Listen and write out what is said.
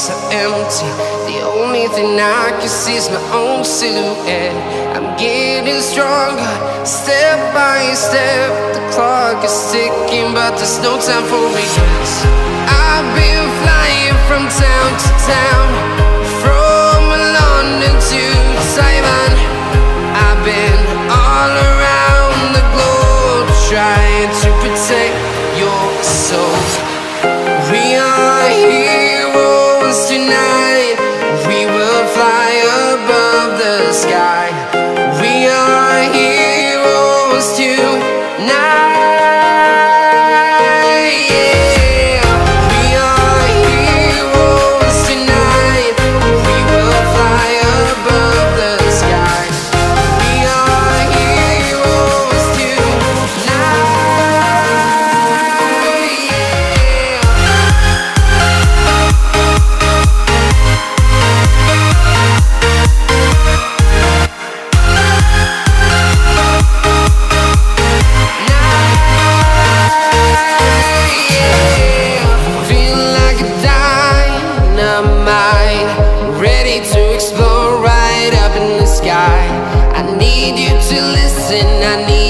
so empty. The only thing I can see is my own silhouette. I'm getting stronger, step by step. The clock is ticking, but there's no time for regrets. I've been flying from town to town, from London to Taiwan. I've been all around the globe, trying to protect your soul. We are heroes tonight. We will fly above the sky. We are heroes tonight. Yeah. We are heroes tonight. We will fly above the sky. We are heroes tonight. Feel like a dynamite, ready to explode right up in the sky. I need you to listen, I need